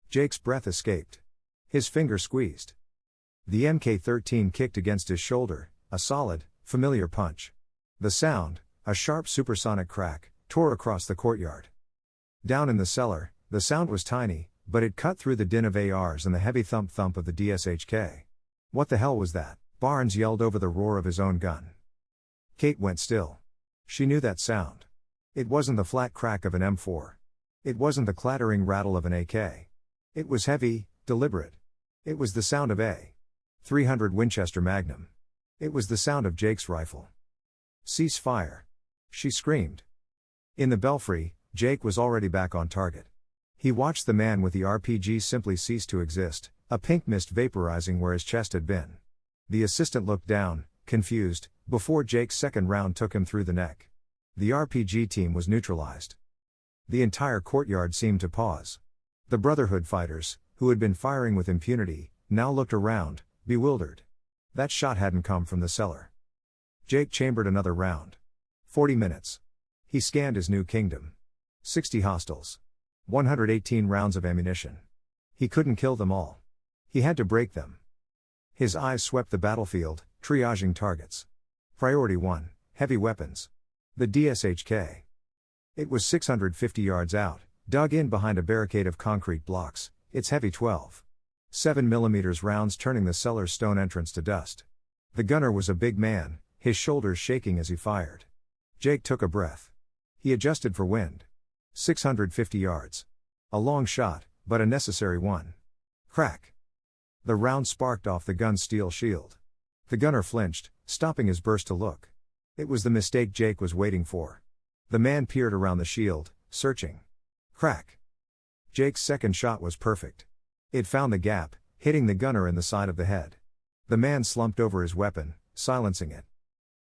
Jake's breath escaped. His finger squeezed. The Mk-13 kicked against his shoulder, a solid, familiar punch. The sound, a sharp supersonic crack, tore across the courtyard. Down in the cellar, the sound was tiny, but it cut through the din of ARs and the heavy thump-thump of the DSHK. What the hell was that? Barnes yelled over the roar of his own gun. Kate went still. She knew that sound. It wasn't the flat crack of an M4. It wasn't the clattering rattle of an AK. It was heavy, deliberate. It was the sound of a .300 Winchester Magnum. It was the sound of Jake's rifle. Cease fire. She screamed. In the belfry, Jake was already back on target. He watched the man with the RPG simply cease to exist, a pink mist vaporizing where his chest had been. The assistant looked down, confused, before Jake's second round took him through the neck. The RPG team was neutralized. The entire courtyard seemed to pause. The Brotherhood fighters, who had been firing with impunity, now looked around, bewildered. That shot hadn't come from the cellar. Jake chambered another round. 40 minutes. He scanned his new kingdom. 60 hostiles. 118 rounds of ammunition. He couldn't kill them all. He had to break them. His eyes swept the battlefield, triaging targets. Priority 1, heavy weapons. The DSHK. It was 650 yards out, dug in behind a barricade of concrete blocks, its heavy 12.7mm rounds turning the cellar's stone entrance to dust. The gunner was a big man, his shoulders shaking as he fired. Jake took a breath. He adjusted for wind. 650 yards. A long shot, but a necessary one. Crack. The round sparked off the gun's steel shield. The gunner flinched, stopping his burst to look. It was the mistake Jake was waiting for. The man peered around the shield, searching. Crack. Jake's second shot was perfect. It found the gap, hitting the gunner in the side of the head. The man slumped over his weapon, silencing it.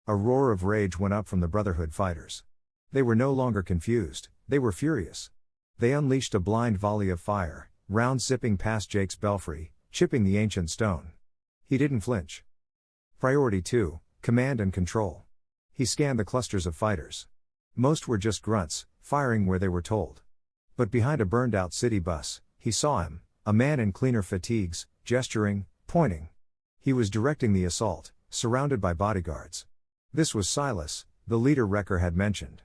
A roar of rage went up from the Brotherhood fighters. They were no longer confused, they were furious. They unleashed a blind volley of fire, rounds zipping past Jake's belfry, chipping the ancient stone. He didn't flinch. Priority 2, command and control. He scanned the clusters of fighters. Most were just grunts, firing where they were told. But behind a burned-out city bus, he saw him, a man in cleaner fatigues, gesturing, pointing. He was directing the assault, surrounded by bodyguards. This was Silas, the leader Wrecker had mentioned.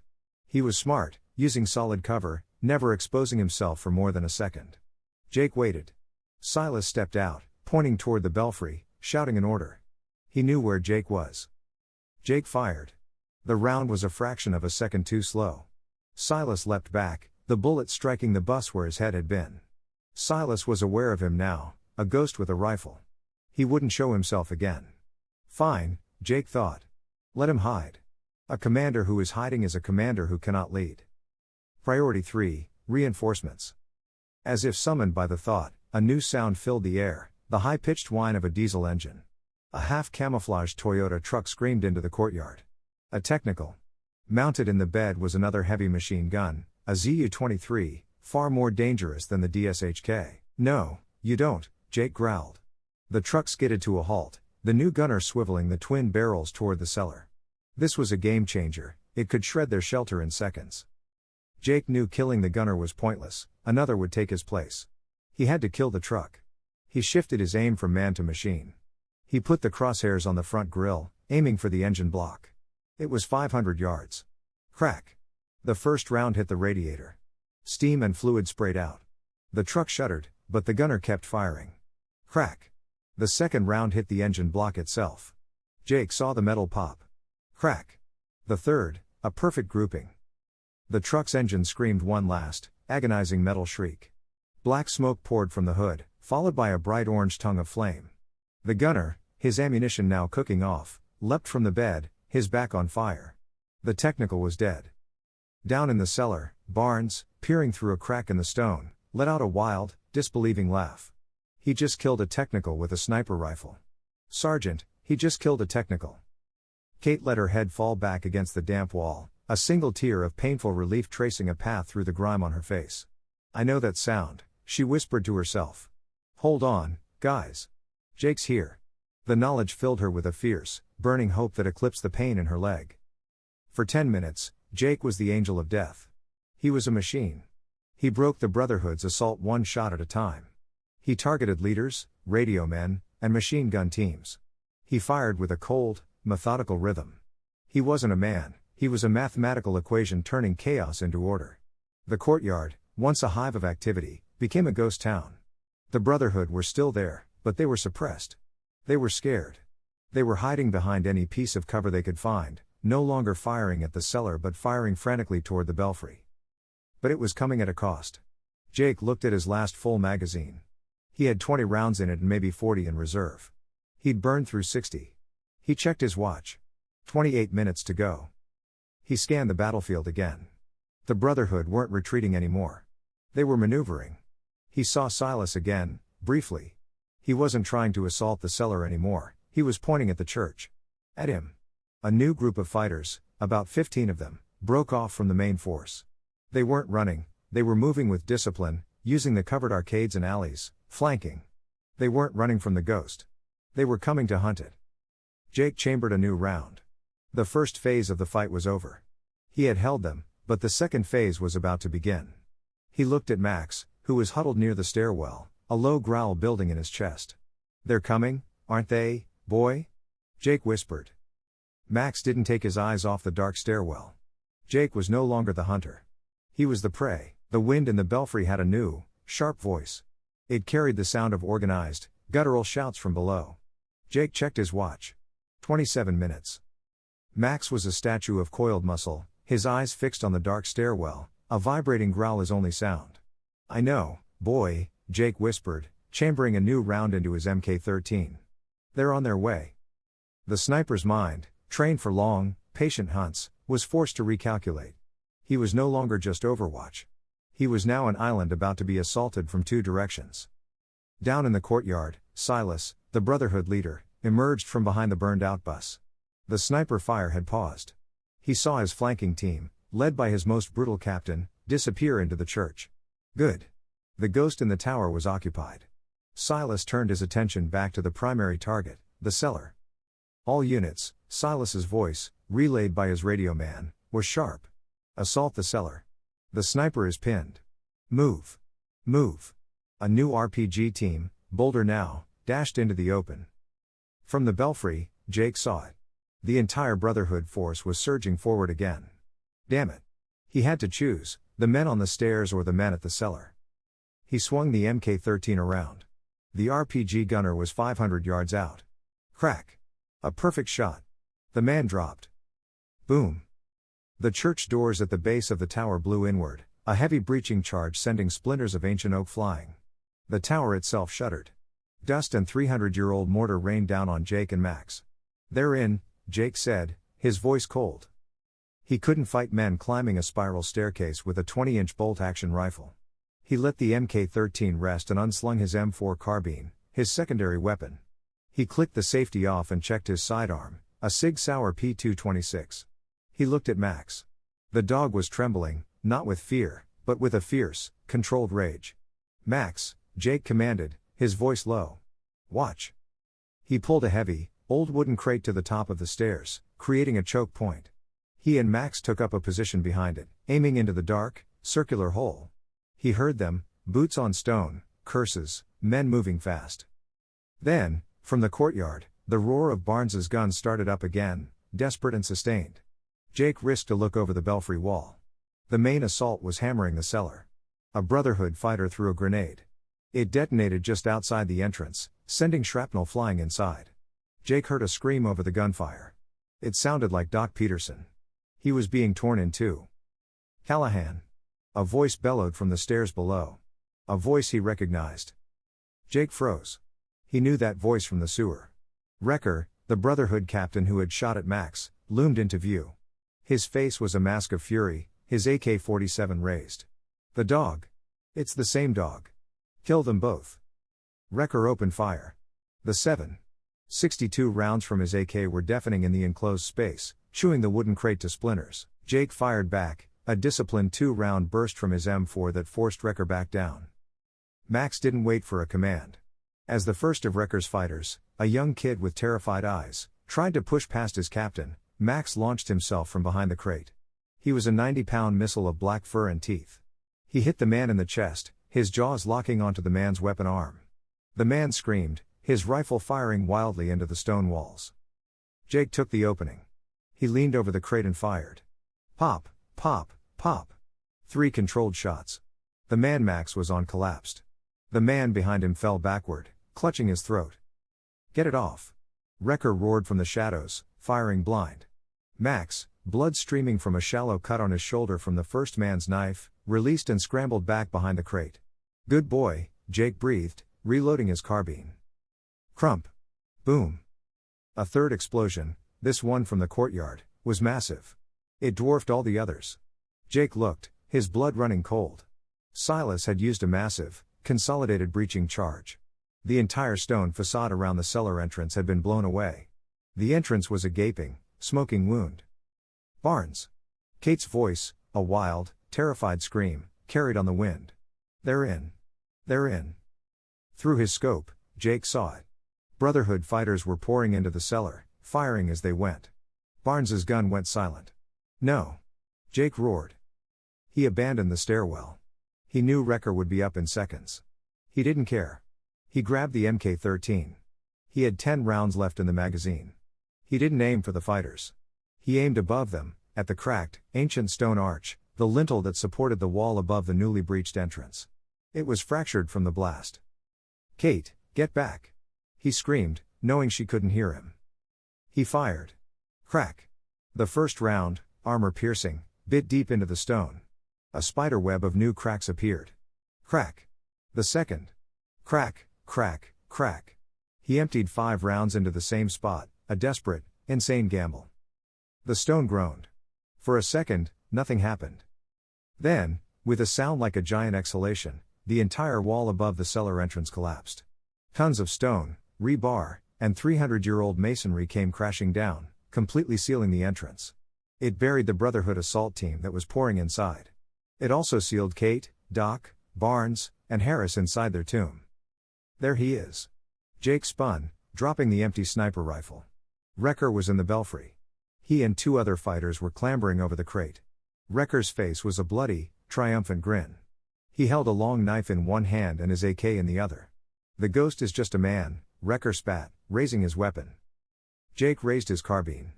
He was smart, using solid cover, never exposing himself for more than a second. Jake waited. Silas stepped out, pointing toward the belfry, shouting an order. He knew where Jake was. Jake fired. The round was a fraction of a second too slow. Silas leapt back, the bullet striking the bus where his head had been. Silas was aware of him now, a ghost with a rifle. He wouldn't show himself again. Fine, Jake thought. Let him hide. A commander who is hiding is a commander who cannot lead. Priority 3, reinforcements. As if summoned by the thought, a new sound filled the air, the high-pitched whine of a diesel engine. A half-camouflaged Toyota truck screamed into the courtyard. A technical. Mounted in the bed was another heavy machine gun, a Zu-23, far more dangerous than the DSHK. No, you don't, Jake growled. The truck skidded to a halt, the new gunner swiveling the twin barrels toward the cellar. This was a game changer, it could shred their shelter in seconds. Jake knew killing the gunner was pointless, another would take his place. He had to kill the truck. He shifted his aim from man to machine. He put the crosshairs on the front grille, aiming for the engine block. It was 500 yards. Crack. The first round hit the radiator. Steam and fluid sprayed out. The truck shuddered, but the gunner kept firing. Crack. The second round hit the engine block itself. Jake saw the metal pop. Crack. The third, a perfect grouping. The truck's engine screamed one last, Agonizing metal shriek. Black smoke poured from the hood, followed by a bright orange tongue of flame. The gunner, his ammunition now cooking off, leapt from the bed, his back on fire. The technical was dead. Down in the cellar, Barnes, peering through a crack in the stone, let out a wild, disbelieving laugh. He just killed a technical with a sniper rifle. Sergeant, he just killed a technical. Kate let her head fall back against the damp wall, a single tear of painful relief tracing a path through the grime on her face. I know that sound, she whispered to herself. Hold on, guys. Jake's here. The knowledge filled her with a fierce, burning hope that eclipsed the pain in her leg. For 10 minutes, Jake was the angel of death. He was a machine. He broke the Brotherhood's assault one shot at a time. He targeted leaders, radio men, and machine gun teams. He fired with a cold, methodical rhythm. He wasn't a man, he was a mathematical equation turning chaos into order. The courtyard, once a hive of activity, became a ghost town. The Brotherhood were still there, but they were suppressed. They were scared. They were hiding behind any piece of cover they could find, no longer firing at the cellar but firing frantically toward the belfry. But it was coming at a cost. Jake looked at his last full magazine. He had 20 rounds in it and maybe 40 in reserve. He'd burned through 60. He checked his watch. 28 minutes to go. He scanned the battlefield again. The Brotherhood weren't retreating anymore. They were maneuvering. He saw Silas again, briefly. He wasn't trying to assault the cellar anymore, he was pointing at the church. At him. A new group of fighters, about 15 of them, broke off from the main force. They weren't running, they were moving with discipline, using the covered arcades and alleys, flanking. They weren't running from the ghost. They were coming to hunt it. Jake chambered a new round. The first phase of the fight was over. He had held them, but the second phase was about to begin. He looked at Max, who was huddled near the stairwell, a low growl building in his chest. They're coming, aren't they, boy? Jake whispered. Max didn't take his eyes off the dark stairwell. Jake was no longer the hunter. He was the prey. The wind in the belfry had a new, sharp voice. It carried the sound of organized, guttural shouts from below. Jake checked his watch. 27 minutes. Max was a statue of coiled muscle, his eyes fixed on the dark stairwell, a vibrating growl his only sound. I know, boy, Jake whispered, chambering a new round into his Mk-13. They're on their way. The sniper's mind, trained for long, patient hunts, was forced to recalculate. He was no longer just Overwatch. He was now an island about to be assaulted from two directions. Down in the courtyard, Silas, the Brotherhood leader, emerged from behind the burned-out bus. The sniper fire had paused. He saw his flanking team, led by his most brutal captain, disappear into the church. Good. The ghost in the tower was occupied. Silas turned his attention back to the primary target, the cellar. All units, Silas's voice, relayed by his radio man, was sharp. Assault the cellar. The sniper is pinned. Move. Move. A new RPG team, bolder now, dashed into the open. From the belfry, Jake saw it. The entire Brotherhood force was surging forward again. Damn it. He had to choose, the men on the stairs or the men at the cellar. He swung the Mk-13 around. The RPG gunner was 500 yards out. Crack. A perfect shot. The man dropped. Boom. The church doors at the base of the tower blew inward, a heavy breaching charge sending splinters of ancient oak flying. The tower itself shuddered. Dust and 300-year-old mortar rained down on Jake and Max. They're in, Jake said, his voice cold. He couldn't fight men climbing a spiral staircase with a 20-inch bolt-action rifle. He let the Mk-13 rest and unslung his M4 carbine, his secondary weapon. He clicked the safety off and checked his sidearm, a Sig Sauer P226. He looked at Max. The dog was trembling, not with fear, but with a fierce, controlled rage. Max, Jake commanded, his voice low. Watch. He pulled a heavy, old wooden crate to the top of the stairs, creating a choke point. He and Max took up a position behind it, aiming into the dark, circular hole. He heard them, boots on stone, curses, men moving fast. Then, from the courtyard, the roar of Barnes's guns started up again, desperate and sustained. Jake risked a look over the belfry wall. The main assault was hammering the cellar. A Brotherhood fighter threw a grenade. It detonated just outside the entrance, sending shrapnel flying inside. Jake heard a scream over the gunfire. It sounded like Doc Peterson. He was being torn in two. Callahan. A voice bellowed from the stairs below. A voice he recognized. Jake froze. He knew that voice from the sewer. Wrecker, the Brotherhood captain who had shot at Max, loomed into view. His face was a mask of fury, his AK-47 raised. The dog. It's the same dog. Kill them both. Wrecker opened fire. The 7.62 rounds from his AK were deafening in the enclosed space, chewing the wooden crate to splinters. Jake fired back, a disciplined 2-round burst from his M4 that forced Wrecker back down. Max didn't wait for a command. As the first of Wrecker's fighters, a young kid with terrified eyes, tried to push past his captain, Max launched himself from behind the crate. He was a 90-pound missile of black fur and teeth. He hit the man in the chest, his jaws locking onto the man's weapon arm. The man screamed, his rifle firing wildly into the stone walls. Jake took the opening. He leaned over the crate and fired. Pop, pop, pop. 3 controlled shots. The man Max was on collapsed. The man behind him fell backward, clutching his throat. Get it off. Wrecker roared from the shadows, firing blind. Max, blood streaming from a shallow cut on his shoulder from the first man's knife, released and scrambled back behind the crate. Good boy, Jake breathed, reloading his carbine. Crump. Boom. A third explosion, this one from the courtyard, was massive. It dwarfed all the others. Jake looked, his blood running cold. Silas had used a massive, consolidated breaching charge. The entire stone facade around the cellar entrance had been blown away. The entrance was a gaping, smoking wound. Barnes. Kate's voice, a wild, terrified scream, carried on the wind. They're in. They're in. Through his scope, Jake saw it. Brotherhood fighters were pouring into the cellar, firing as they went. Barnes's gun went silent. No. Jake roared. He abandoned the stairwell. He knew Wrecker would be up in seconds. He didn't care. He grabbed the Mk-13. He had 10 rounds left in the magazine. He didn't aim for the fighters. He aimed above them, at the cracked, ancient stone arch, the lintel that supported the wall above the newly breached entrance. It was fractured from the blast. Kate, get back! He screamed, knowing she couldn't hear him. He fired. Crack. The first round, armor-piercing, bit deep into the stone. A spider web of new cracks appeared. Crack. The second. Crack, crack, crack. He emptied 5 rounds into the same spot, a desperate, insane gamble. The stone groaned. For a second, nothing happened. Then, with a sound like a giant exhalation, the entire wall above the cellar entrance collapsed. Tons of stone, rebar, and 300-year-old masonry came crashing down, completely sealing the entrance. It buried the Brotherhood assault team that was pouring inside. It also sealed Kate, Doc, Barnes, and Harris inside their tomb. There he is. Jake spun, dropping the empty sniper rifle. Wrecker was in the belfry. He and 2 other fighters were clambering over the crate. Wrecker's face was a bloody, triumphant grin. He held a long knife in one hand and his AK in the other. The ghost is just a man, Wrecker spat, raising his weapon. Jake raised his carbine.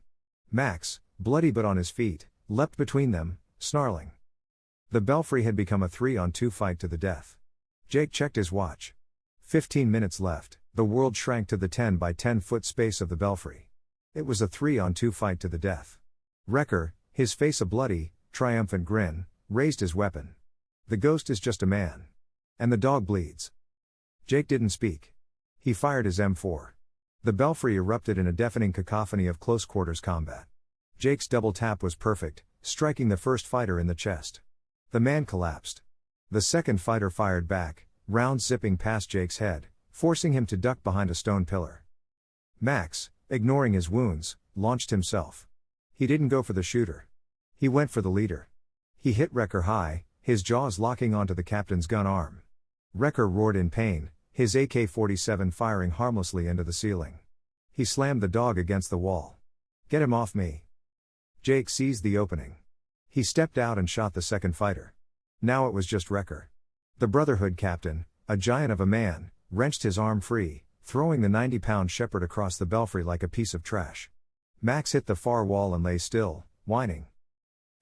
Max, bloody but on his feet, leapt between them, snarling. The belfry had become a 3-on-2 fight to the death. Jake checked his watch. 15 minutes left. The world shrank to the 10 by 10 foot space of the belfry. It was a 3-on-2 fight to the death. Wrecker, his face a bloody, triumphant grin, raised his weapon. The ghost is just a man. And the dog bleeds. Jake didn't speak. He fired his M4. The belfry erupted in a deafening cacophony of close-quarters combat. Jake's double tap was perfect, striking the first fighter in the chest. The man collapsed. The second fighter fired back, rounds zipping past Jake's head, forcing him to duck behind a stone pillar. Max, ignoring his wounds, launched himself. He didn't go for the shooter. He went for the leader. He hit Wrecker high, his jaws locking onto the captain's gun arm. Wrecker roared in pain, his AK-47 firing harmlessly into the ceiling. He slammed the dog against the wall. Get him off me. Jake seized the opening. He stepped out and shot the second fighter. Now it was just Wrecker. The Brotherhood captain, a giant of a man, wrenched his arm free, throwing the 90-pound shepherd across the belfry like a piece of trash. Max hit the far wall and lay still, whining.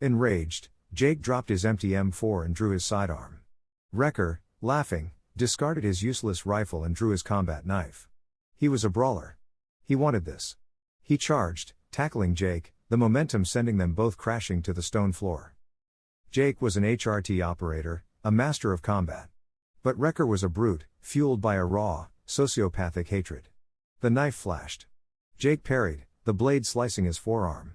Enraged, Jake dropped his empty M4 and drew his sidearm. Wrecker, laughing, discarded his useless rifle and drew his combat knife. He was a brawler. He wanted this. He charged, tackling Jake, the momentum sending them both crashing to the stone floor. Jake was an HRT operator, a master of combat. But Wrecker was a brute, fueled by a raw, sociopathic hatred. The knife flashed. Jake parried, the blade slicing his forearm.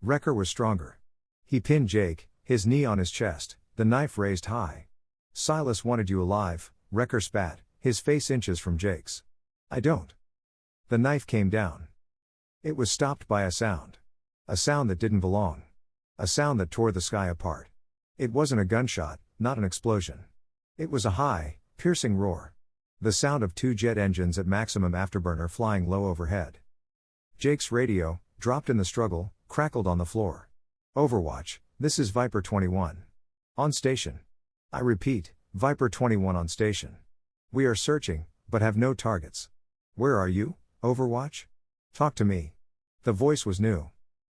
Wrecker was stronger. He pinned Jake, his knee on his chest, the knife raised high. Silas wanted you alive, Wrecker spat, his face inches from Jake's. I don't. The knife came down. It was stopped by a sound. A sound that didn't belong. A sound that tore the sky apart. It wasn't a gunshot, not an explosion. It was a high, piercing roar. The sound of two jet engines at maximum afterburner flying low overhead. Jake's radio, dropped in the struggle, crackled on the floor. Overwatch, this is Viper 21. On station. I repeat, Viper 21 on station. We are searching, but have no targets. Where are you, Overwatch? Talk to me. The voice was new.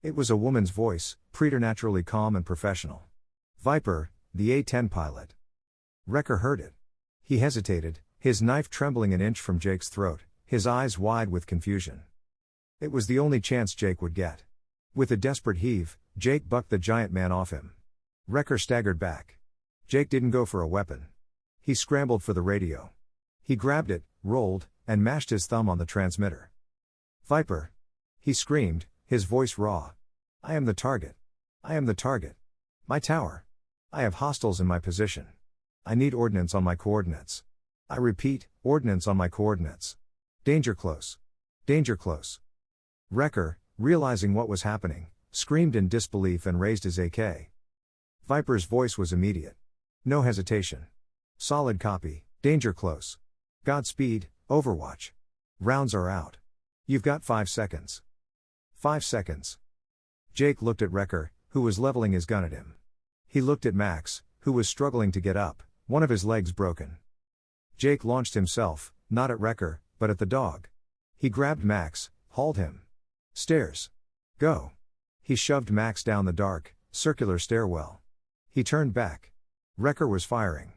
It was a woman's voice, preternaturally calm and professional. Viper, the A-10 pilot. Wrecker heard it. He hesitated, his knife trembling an inch from Jake's throat, his eyes wide with confusion. It was the only chance Jake would get. With a desperate heave, Jake bucked the giant man off him. Wrecker staggered back. Jake didn't go for a weapon. He scrambled for the radio. He grabbed it, rolled, and mashed his thumb on the transmitter. Viper! He screamed, his voice raw. I am the target. I am the target. My tower. I have hostiles in my position. I need ordnance on my coordinates. I repeat, ordnance on my coordinates. Danger close. Danger close. Wrecker, realizing what was happening, screamed in disbelief and raised his AK. Viper's voice was immediate. No hesitation. Solid copy, danger close. Godspeed, Overwatch. Rounds are out. You've got 5 seconds. 5 seconds. Jake looked at Wrecker, who was leveling his gun at him. He looked at Max, who was struggling to get up, one of his legs broken. Jake launched himself, not at Wrecker, but at the dog. He grabbed Max, hauled him. Stairs. Go. He shoved Max down the dark, circular stairwell. He turned back. Wrecker was firing.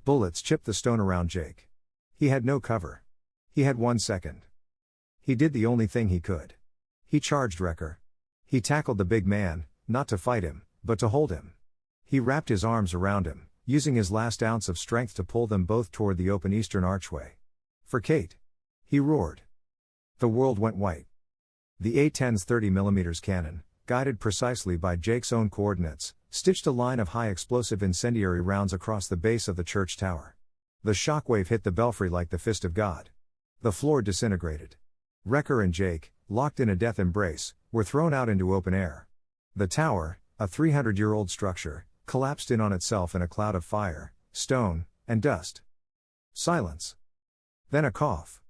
Bullets chipped the stone around Jake. He had no cover. He had 1 second. He did the only thing he could. He charged Wrecker. He tackled the big man, not to fight him, but to hold him. He wrapped his arms around him, using his last ounce of strength to pull them both toward the open eastern archway. For Kate. He roared. The world went white. The A-10's 30mm cannon, guided precisely by Jake's own coordinates, stitched a line of high-explosive incendiary rounds across the base of the church tower. The shockwave hit the belfry like the fist of God. The floor disintegrated. Wrecker and Jake, locked in a death embrace, were thrown out into open air. The tower, a 300-year-old structure, collapsed in on itself in a cloud of fire, stone, and dust. Silence. Then a cough.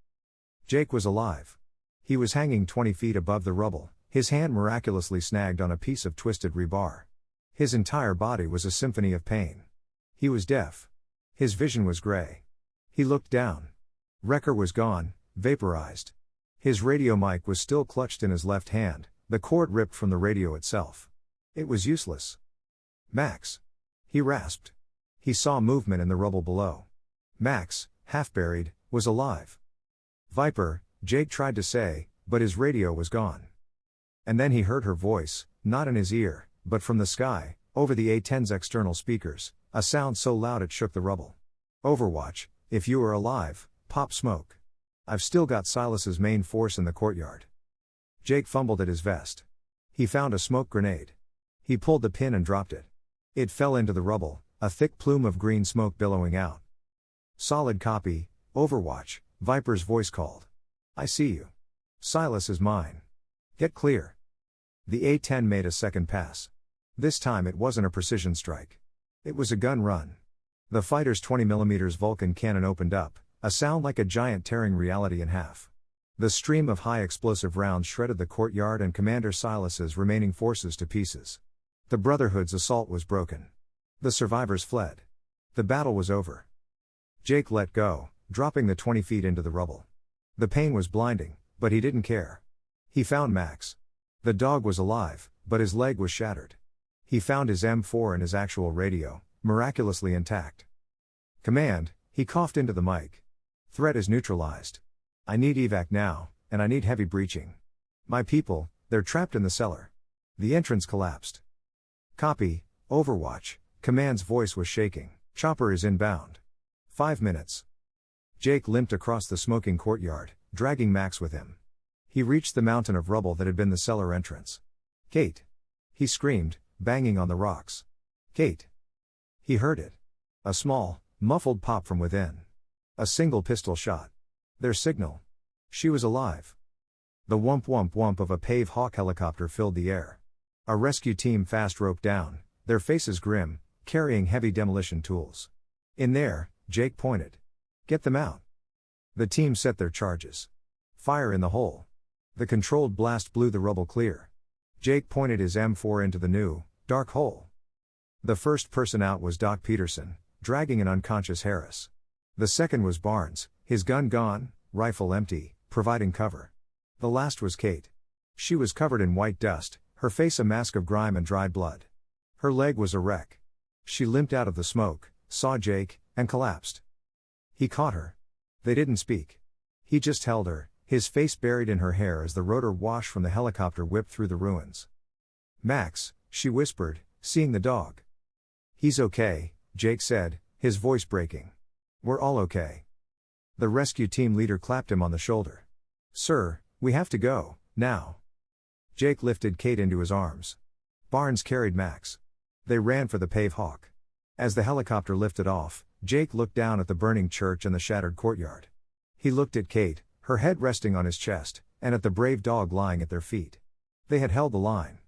Jake was alive. He was hanging 20 feet above the rubble, his hand miraculously snagged on a piece of twisted rebar. His entire body was a symphony of pain. He was deaf. His vision was gray. He looked down. Wrecker was gone, vaporized. His radio mic was still clutched in his left hand, the cord ripped from the radio itself. It was useless. Max. He rasped. He saw movement in the rubble below. Max, half buried, was alive. Viper, Jake tried to say, but his radio was gone. And then he heard her voice, not in his ear, but from the sky, over the A-10's external speakers, a sound so loud it shook the rubble. Overwatch, if you are alive, pop smoke. I've still got Silas's main force in the courtyard. Jake fumbled at his vest. He found a smoke grenade. He pulled the pin and dropped it. It fell into the rubble, a thick plume of green smoke billowing out. Solid copy, Overwatch, Viper's voice called. I see you. Silas is mine. Get clear. The A-10 made a second pass. This time it wasn't a precision strike. It was a gun run. The fighter's 20mm Vulcan cannon opened up, a sound like a giant tearing reality in half. The stream of high explosive rounds shredded the courtyard and Commander Silas's remaining forces to pieces. The Brotherhood's assault was broken. The survivors fled. The battle was over. Jake let go, dropping the 20 feet into the rubble. The pain was blinding, but he didn't care. He found Max. The dog was alive, but his leg was shattered. He found his M4 and his actual radio, miraculously intact. Command, he coughed into the mic. Threat is neutralized. I need evac now, and I need heavy breaching. My people, they're trapped in the cellar. The entrance collapsed. Copy, Overwatch, Command's voice was shaking. Chopper is inbound. 5 minutes. Jake limped across the smoking courtyard, dragging Max with him. He reached the mountain of rubble that had been the cellar entrance. Kate! He screamed, banging on the rocks. Kate! He heard it. A small, muffled pop from within. A single pistol shot. Their signal. She was alive. The whump whump whump of a Pave Hawk helicopter filled the air. A rescue team fast roped down, their faces grim, carrying heavy demolition tools. In there, Jake pointed. Get them out. The team set their charges. Fire in the hole. The controlled blast blew the rubble clear. Jake pointed his M4 into the new, dark hole. The first person out was Doc Peterson, dragging an unconscious Harris. The second was Barnes, his gun gone, rifle empty, providing cover. The last was Kate. She was covered in white dust, her face a mask of grime and dried blood. Her leg was a wreck. She limped out of the smoke, saw Jake, and collapsed. He caught her. They didn't speak. He just held her, his face buried in her hair as the rotor wash from the helicopter whipped through the ruins. Max, she whispered, seeing the dog. He's okay, Jake said, his voice breaking. We're all okay. The rescue team leader clapped him on the shoulder. Sir, we have to go, now. Jake lifted Kate into his arms. Barnes carried Max. They ran for the Pave Hawk. As the helicopter lifted off, Jake looked down at the burning church and the shattered courtyard. He looked at Kate, her head resting on his chest, and at the brave dog lying at their feet. They had held the line.